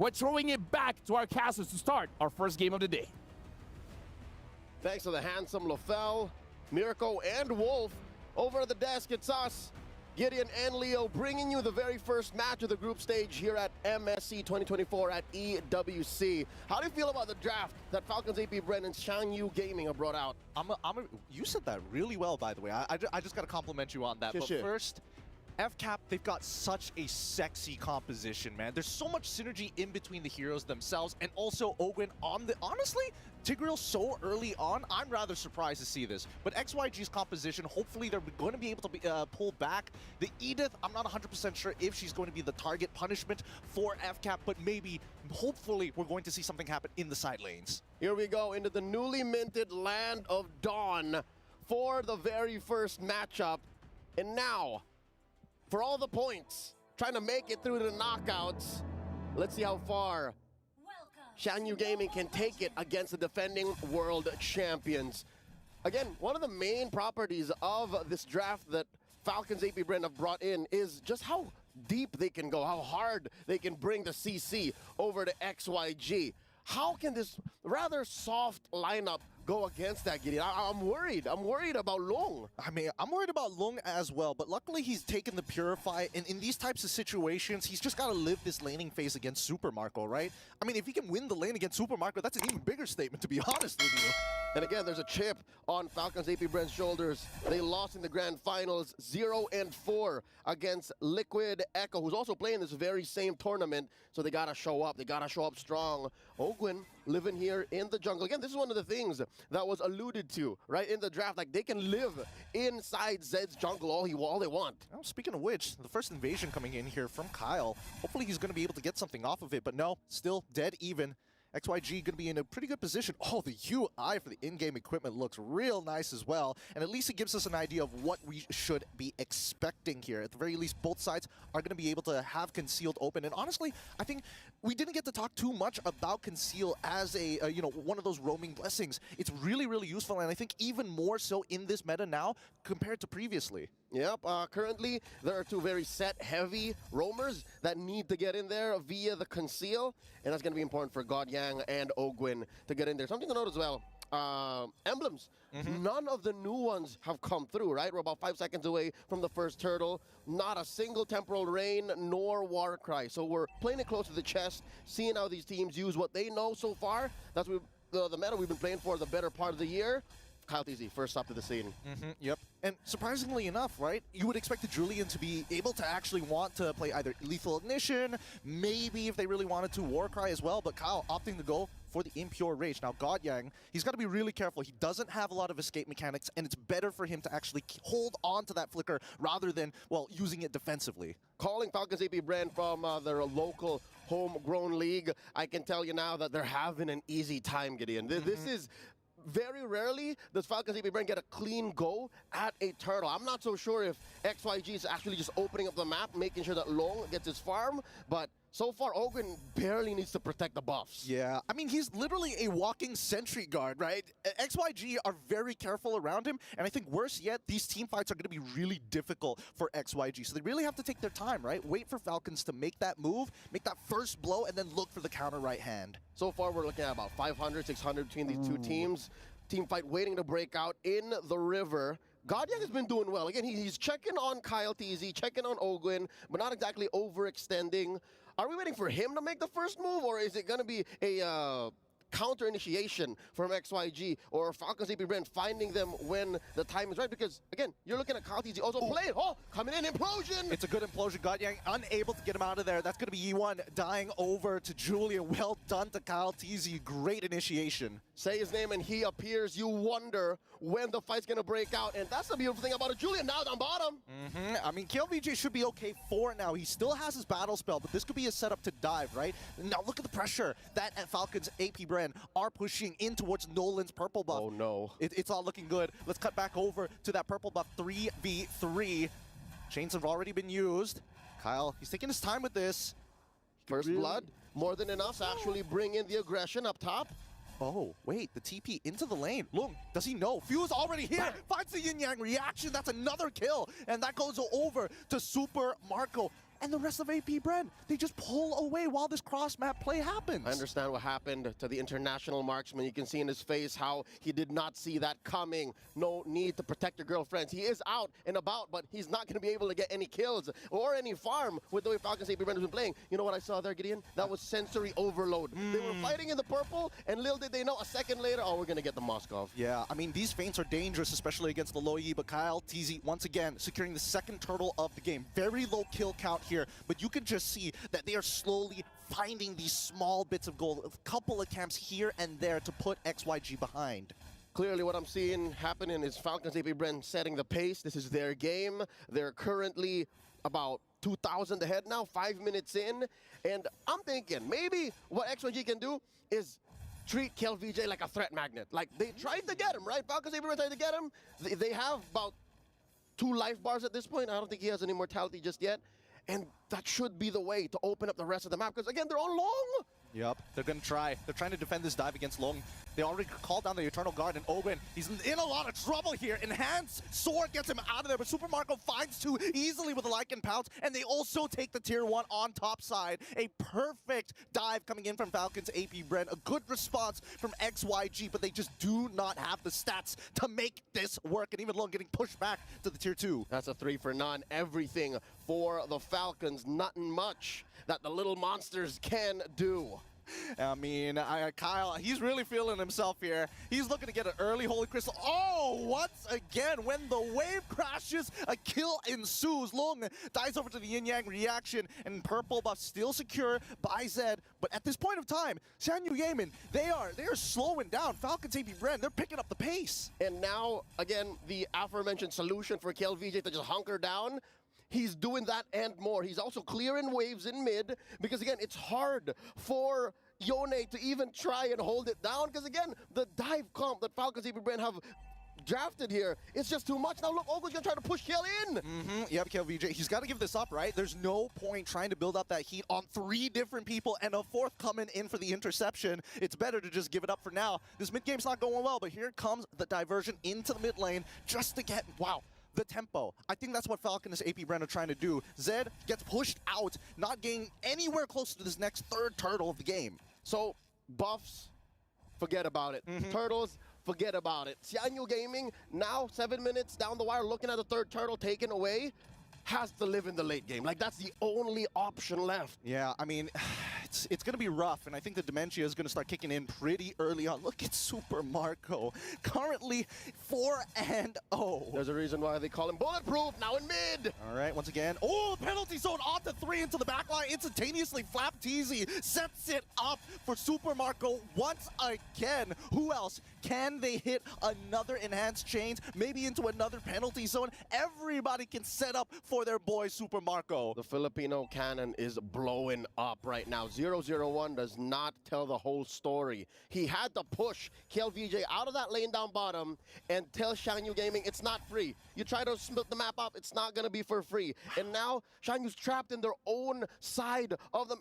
We're throwing it back to our casters to start our first game of the day. Thanks to the handsome Lofel, Mirko, and Wolf. Over at the desk, it's us, Gideon and Leo, bringing you the very first match of the group stage here at MSC 2024 at EWC. How do you feel about the draft that Falcons, Apbren, and Xianyou Gaming have brought out? You said that really well, by the way. I just got to compliment you on that. But first, FCAP, they've got such a sexy composition, man. There's so much synergy in between the heroes themselves, and also Ogwen on the... Honestly, Tigreal so early on, I'm rather surprised to see this. But XYG's composition, hopefully they're going to be able to pull back. The Edith, I'm not 100% sure if she's going to be the target punishment for FCAP, but maybe, hopefully, we're going to see something happen in the side lanes. Here we go into the newly minted Land of Dawn for the very first matchup. And now, for all the points, trying to make it through the knockouts. Let's see how far Xianyou Gaming can take it against the defending world champions. Again, one of the main properties of this draft that Falcons Apbren have brought in is just how deep they can go, how hard they can bring the CC over to XYG. How can this rather soft lineup go against that, Gideon? I'm worried. I'm worried about Long. I mean, I'm worried about Long as well, but luckily he's taken the Purify, and in these types of situations, he's just got to live this laning phase against Super Marco, right? I mean, if he can win the lane against Super Marco, that's an even bigger statement, to be honest with you. And again, there's a chip on Falcons Apbren's shoulders. They lost in the grand finals 0-4 against Liquid Echo, who's also playing this very same tournament, so they got to show up. They got to show up strong. Ogwen living here in the jungle. Again, this is one of the things that was alluded to, right, in the draft. Like, they can live inside Zed's jungle all they want. Well, speaking of which, the first invasion coming in here from Kyle. Hopefully he's going to be able to get something off of it, but no, still dead even. XYG going to be in a pretty good position. Oh, the UI for the in-game equipment looks real nice as well. And at least it gives us an idea of what we should be expecting here. At the very least, both sides are going to be able to have Concealed open. And honestly, I think we didn't get to talk too much about Conceal as a, one of those roaming blessings. It's really, really useful. And I think even more so in this meta now compared to previously. Yep, currently there are two very set-heavy roamers that need to get in there via the Conceal, and that's going to be important for Godyang and Ogwen to get in there. Something to note as well, emblems. None of the new ones have come through, right? We're about 5 seconds away from the first turtle. Not a single Temporal Rain nor Warcry. So we're playing it close to the chest, seeing how these teams use what they know so far. That's the meta we've been playing for the better part of the year. Kyle TZ, first up to the scene. Yep. And surprisingly enough, right, you would expect the Julian to be able to actually want to play either Lethal Ignition, maybe if they really wanted to Warcry as well, but Kyle opting to go for the Impure Rage. Now, Godyang, he's got to be really careful. He doesn't have a lot of escape mechanics, and it's better for him to actually hold on to that Flicker rather than, well, using it defensively. Calling Falcons Apbren from their local homegrown league, I can tell you now that they're having an easy time, Gideon. This is... Very rarely does Falcons Apbren get a clean go at a turtle. I'm not so sure if XYG is actually just opening up the map, making sure that Long gets his farm, but so far, Ogwen barely needs to protect the buffs. Yeah, I mean, he's literally a walking sentry guard, right? XYG are very careful around him, and I think worse yet, these team fights are going to be really difficult for XYG, so they really have to take their time, right? Wait for Falcons to make that move, make that first blow, and then look for the counter right hand. So far, we're looking at about 500, 600 between these two teams. Team fight waiting to break out in the river. Godyang has been doing well. Again, he's checking on Kyle TZ, checking on Ogwen, but not exactly overextending. Are we waiting for him to make the first move, or is it going to be a counter initiation from XYG or Falcons Apbren finding them when the time is right? Because, again, you're looking at Kyle TZ also playing. Oh, coming in, implosion! It's a good implosion. Godyang unable to get him out of there. That's going to be E1 dying over to Julian. Well done to Kyle TZ. Great initiation. Say his name and he appears. You wonder when the fight's going to break out. And that's the beautiful thing about it. Julian now down bottom. I mean, KLVJ should be okay for now. He still has his battle spell, but this could be a setup to dive, right? Now look at the pressure that Falcons Apbren are pushing in towards Nolan's purple buff. Oh no. It's all looking good. Let's cut back over to that purple buff 3v3. Chains have already been used. Kyle, he's taking his time with this. First blood, more than enough to actually bring in the aggression up top. Oh, wait, the TP into the lane. Look, does he know? Fuse already here. Finds the yin-yang reaction. That's another kill. And that goes over to Super Marco. and the rest of Apbren, they just pull away while this cross-map play happens. I understand what happened to the international marksman. You can see in his face how he did not see that coming. No need to protect your girlfriends. He is out and about, but he's not going to be able to get any kills or any farm with the way Falcon's Apbren has been playing. You know what I saw there, Gideon? That was sensory overload. They were fighting in the purple, and little did they know, a second later, oh, we're going to get the Moskov. Yeah, I mean, these feints are dangerous, especially against the low E, but Kyle, TZ, once again, securing the second turtle of the game. Very low kill count here, but you can just see that they are slowly finding these small bits of gold, a couple of camps here and there to put XYG behind. Clearly what I'm seeing happening is Falcon's Apbren setting the pace. This is their game. They're currently about 2,000 ahead now, 5 minutes in. And I'm thinking maybe what XYG can do is treat KLVJ like a threat magnet. Like, they tried to get him, right? Falcon's Apbren tried to get him. They have about 2 life bars at this point. I don't think he has any mortality just yet. And that should be the way to open up the rest of the map, because again, they're all long. Yep, they're gonna try. They're trying to defend this dive against Long. They already called down the Eternal Guard, and Apbren, he's in a lot of trouble here. Enhanced Sword gets him out of there, but Super Marco finds 2 easily with a Lycan Pounce, and they also take the tier 1 on top side. A perfect dive coming in from Falcon's Apbren. A good response from XYG, but they just do not have the stats to make this work, and even Long getting pushed back to the tier 2. That's a 3 for none. Everything for the Falcons. Nothing much that the little monsters can do. I mean, Kyle, he's really feeling himself here. He's looking to get an early Holy Crystal. Oh, once again, when the wave crashes, a kill ensues. Long dies over to the yin-yang reaction, and purple buff still secure by Zed. But at this point of time, Xianyou, they are slowing down. Falcon's Apbren, they're picking up the pace. And now, again, the aforementioned solution for KLVJ to just hunker down, he's doing that and more. He's also clearing waves in mid, because again, it's hard for Yone to even try and hold it down, because again, the dive comp that Falcon's Apbren have drafted here, it's just too much. Now look, Ogo's gonna try to push Kiel in. Yep, KLVJ, he's got to give this up, right? There's no point trying to build up that heat on 3 different people and a 4th coming in for the interception. It's better to just give it up for now. This mid game's not going well, but here comes the diversion into the mid lane just to get, wow, the tempo. I think that's what Falcon's Apbren are trying to do. Zed gets pushed out, not getting anywhere close to this next 3rd turtle of the game. So, buffs, forget about it. Turtles, forget about it. Xianyou Gaming, now 7 minutes down the wire, looking at the 3rd turtle taken away, has to live in the late game. Like, that's the only option left. Yeah, I mean, it's going to be rough, and I think the Dementia is going to start kicking in pretty early on. Look at Super Marco, currently 4-0. There's a reason why they call him bulletproof, now in mid. All right, once again, oh, penalty zone onto 3 into the backline, instantaneously. Flap Teasy sets it up for Super Marco once again. Who else? Can they hit another enhanced chains, maybe into another penalty zone? Everybody can set up for their boy Super Marco. The Filipino cannon is blowing up right now. 001 does not tell the whole story. He had to push KLVJ out of that lane down bottom and tell Xianyou Gaming it's not free. You try to split the map up, it's not going to be for free. And now Xianyou's trapped in their own side of them.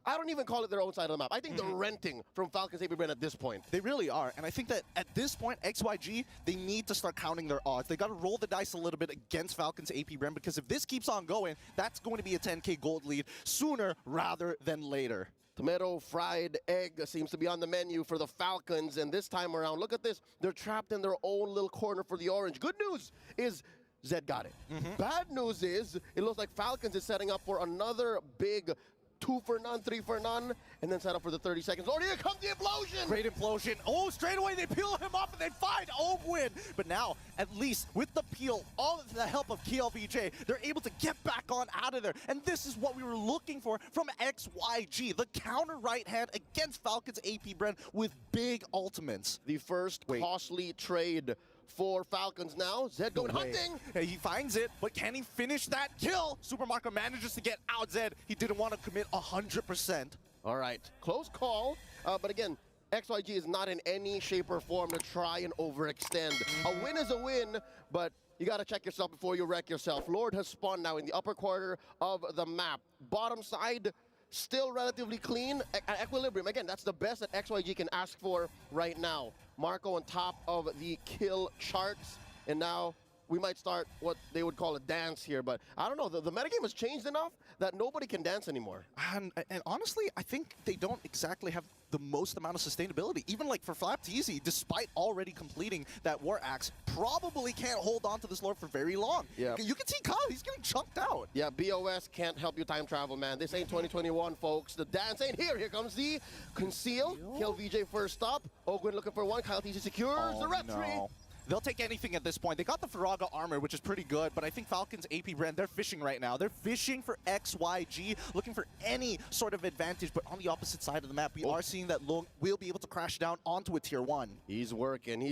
I don't even call it their own side of the map. I think they're renting from Falcon's Apbren at this point. They really are. And I think that at this point, XYG, they need to start counting their odds. They got to roll the dice a little bit against Falcon's Apbren, because if this keeps on going, that's going to be a 10K gold lead sooner rather than later. Tomato fried egg seems to be on the menu for the Falcons, and this time around, look at this. They're trapped in their own little corner for the orange. Good news is Zed got it. Bad news is it looks like Falcons is setting up for another big 2 for none, 3 for none, and then set up for the 30 seconds. Oh, here comes the implosion! Great implosion. Oh, straight away they peel him off and they find Apbren. But now, at least with the peel, all of the help of KLVJ, they're able to get back on out of there. And this is what we were looking for from XYG, the counter right hand against Falcon's Apbren with big ultimates. The first costly trade for Falcons now. Zed going hunting. Yeah, he finds it, but can he finish that kill? Super Marco manages to get out Zed. He didn't want to commit 100%. All right, close call. But again, XYG is not in any shape or form to try and overextend. A win is a win, but you got to check yourself before you wreck yourself. Lord has spawned now in the upper quarter of the map. Bottom side, still relatively clean. At equilibrium, again, that's the best that XYG can ask for right now. Marco on top of the kill charts, and now we might start what they would call a dance here. But I don't know, the metagame has changed enough that nobody can dance anymore. And honestly, I think they don't exactly have the most amount of sustainability. Even like for Flapteasy, despite already completing that War Axe, probably can't hold on to this lore for very long. Yeah. You can see Kyle, he's getting chunked out. Yeah, BOS can't help you time travel, man. This ain't 2021, folks. The dance ain't here. Here comes the conceal. Kill VJ first up. Ogwin looking for one. Kyle TC secures the rep tree. No. They'll take anything at this point. They got the Faraga armor, which is pretty good, but I think Falcon's Apbren, they're fishing right now. They're fishing for XYG, looking for any sort of advantage, but on the opposite side of the map, we are seeing that Long will be able to crash down onto a tier 1. He's working.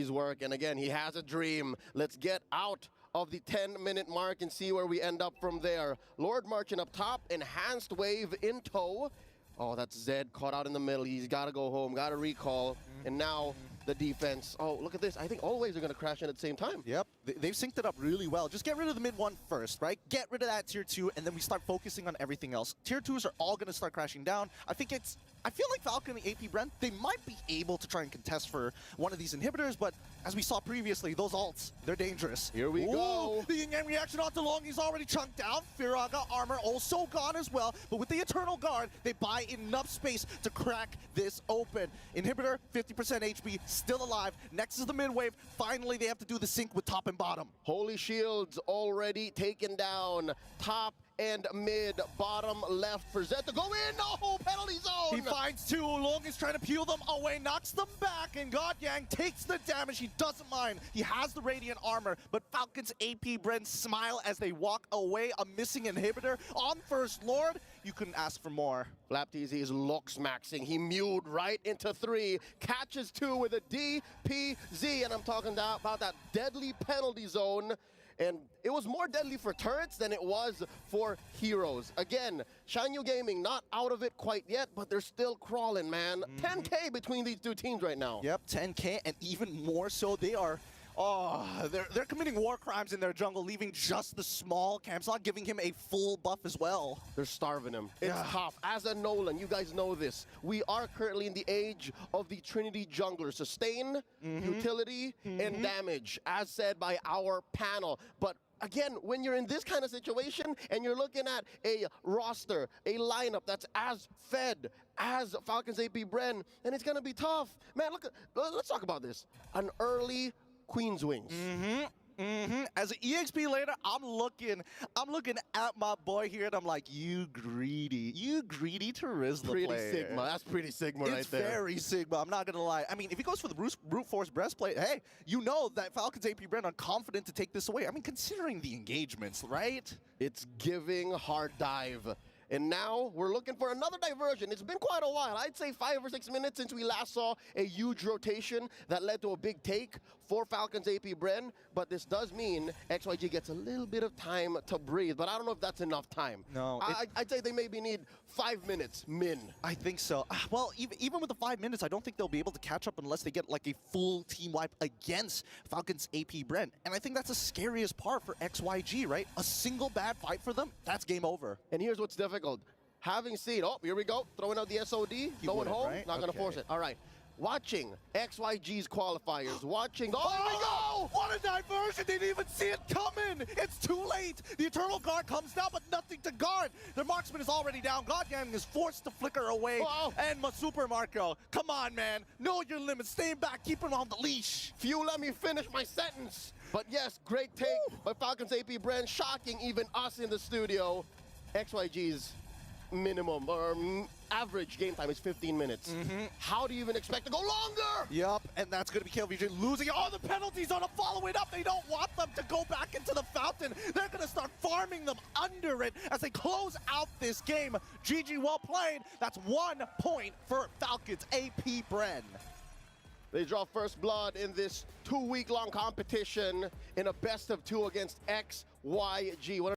Again, he has a dream. Let's get out of the 10-minute mark and see where we end up from there. Lord marching up top, enhanced wave in tow. Oh, that's Zed caught out in the middle. He's got to go home, got to recall, and now the defense. Oh, look at this. I think all waves are going to crash in at the same time. Yep, they've synced it up really well. Just get rid of the mid 1 first, right? Get rid of that tier 2, and then we start focusing on everything else. Tier 2s are all going to start crashing down. I feel like Falcon and Apbren, they might be able to try and contest for one of these inhibitors, but as we saw previously, those ults, they're dangerous. Here we go. The yin-yang reaction onto Long, he's already chunked down. Firaga armor also gone as well, but with the Eternal Guard, they buy enough space to crack this open. Inhibitor, 50% HP, still alive. Next is the mid wave. Finally, they have to do the sync with top and bottom. Holy Shields already taken down. Top and mid, bottom left for Zed to go in. No, penalty zone. He finds 2. Long is trying to peel them away, knocks them back, and Godyang takes the damage. He doesn't mind. He has the Radiant armor, but Falcon's Apbren smile as they walk away. A missing inhibitor on First Lord. You couldn't ask for more. Flapteasy is looks maxing. He mewed right into 3, catches 2 with a DPZ, and I'm talking about that deadly penalty zone. And it was more deadly for turrets than it was for heroes. Again, Xianyou Gaming not out of it quite yet, but they're still crawling, man. 10K between these two teams right now. Yep, 10K, and even more so, they are... they're committing war crimes in their jungle, leaving just the small camps, not giving him a full buff as well. They're starving him. It's tough. As a Nolan, you guys know this. We are currently in the age of the Trinity jungler. Sustain, utility, and damage, as said by our panel. But again, when you're in this kind of situation and you're looking at a roster, a lineup that's as fed as Falcon's Apbren, then it's going to be tough. Man, let's talk about this. An early Queen's Wings. As an EXP later, I'm looking at my boy here, and I'm like, you greedy Terizla Pretty player. Sigma. That's pretty Sigma right there. It's very Sigma. I'm not gonna lie. I mean, if he goes for the brute force breastplate, hey, you know that Falcon's Apbren are confident to take this away. I mean, considering the engagements, right? It's giving hard dive. And now we're looking for another diversion. It's been quite a while. I'd say 5 or 6 minutes since we last saw a huge rotation that led to a big take for Falcon's Apbren. But this does mean XYG gets a little bit of time to breathe. But I don't know if that's enough time. No. I'd say they maybe need 5 minutes, min. I think so. Well, even with the 5 minutes, I don't think they'll be able to catch up unless they get like a full team wipe against Falcon's Apbren. And I think that's the scariest part for XYG, right? A single bad fight for them, that's game over. And here's what's difficult. Having seen, oh, here we go, throwing out the SOD, going home, right? not going to force it. All right. Watching XYG's qualifiers, watching, oh, here we go! What a diversion! They didn't even see it coming! It's too late! The Eternal Guard comes down, but nothing to guard! Their marksman is already down. Godyang is forced to flicker away. Wow. And Super Marco, come on, man. Know your limits. Stay back. Keep him on the leash. Few, let me finish my sentence. But yes, great take by Falcon's Apbren, shocking even us in the studio. XYG's minimum or average game time is 15 minutes. How do you even expect to go longer? Yup, and that's going to be KLVJ losing all the penalties on a follow it up. They don't want them to go back into the fountain. They're going to start farming them under it as they close out this game. GG, well played. That's 1 point for Falcons Apbren. They draw first blood in this 2-week-long competition in a best of 2 against XYG.